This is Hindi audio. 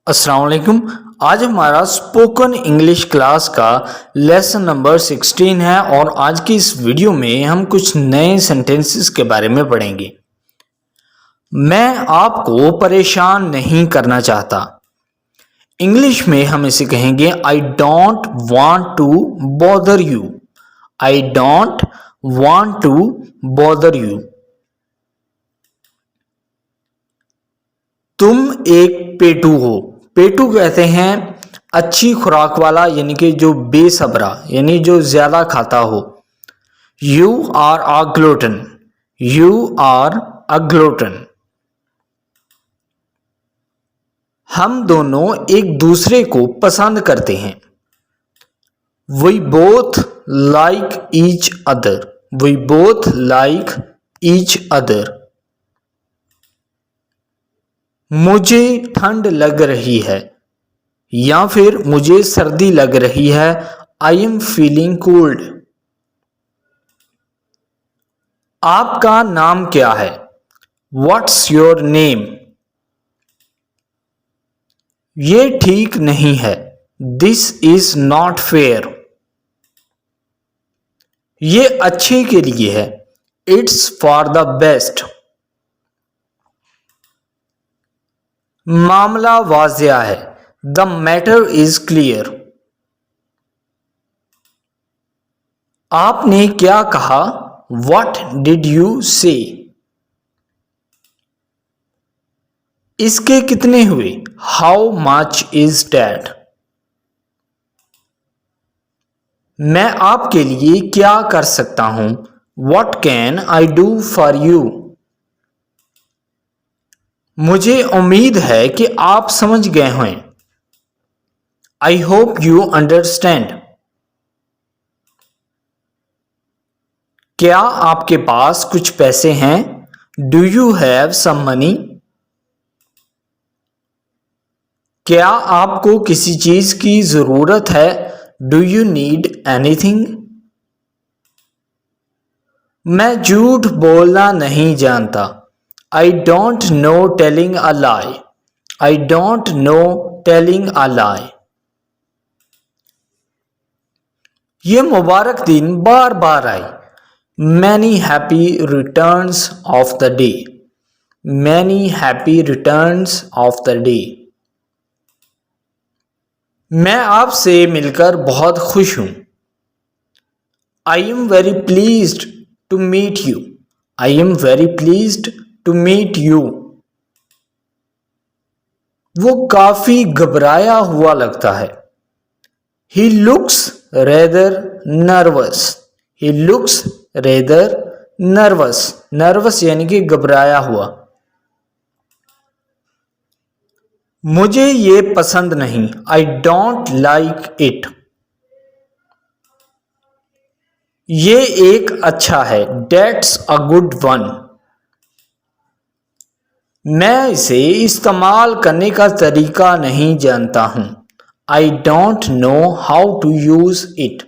अस्सलाम वालेकुम। आज हमारा स्पोकन इंग्लिश क्लास का लेसन नंबर 16 है और आज की इस वीडियो में हम कुछ नए सेंटेंसेस के बारे में पढ़ेंगे। मैं आपको परेशान नहीं करना चाहता। इंग्लिश में हम इसे कहेंगे I don't want to bother you. I don't want to bother you. तुम एक पेटू हो। पेटू कहते हैं अच्छी खुराक वाला, यानी कि जो बेसब्रा, यानी जो ज्यादा खाता हो। You are a glutton. You are a glutton. हम दोनों एक दूसरे को पसंद करते हैं। We both like each other. We both like each other. मुझे ठंड लग रही है या फिर मुझे सर्दी लग रही है। I am feeling cold. आपका नाम क्या है? What's your name? ये ठीक नहीं है। This is not fair. ये अच्छे के लिए है। It's for the best. मामला वाज़िया है। The matter is clear. आपने क्या कहा? What did you say? इसके कितने हुए? How much is that? मैं आपके लिए क्या कर सकता हूं? What can I do for you? मुझे उम्मीद है कि आप समझ गए हैं। I hope you understand. क्या आपके पास कुछ पैसे हैं? Do you have some money? क्या आपको किसी चीज की जरूरत है? Do you need anything? मैं झूठ बोलना नहीं जानता। I don't know telling a lie. I don't know telling a lie. ये मुबारक दिन बार बार आए। Many happy returns of the day. Many happy returns of the day. मैं आपसे मिलकर बहुत खुश हूं। I am very pleased to meet you. I am very pleased to meet you. वो काफी घबराया हुआ लगता है। He looks rather nervous. He looks rather nervous. Nervous यानी कि घबराया हुआ। मुझे ये पसंद नहीं। I don't like it. ये एक अच्छा है। That's a good one. मैं इसे इस्तेमाल करने का तरीका नहीं जानता हूं। I don't know how to use it.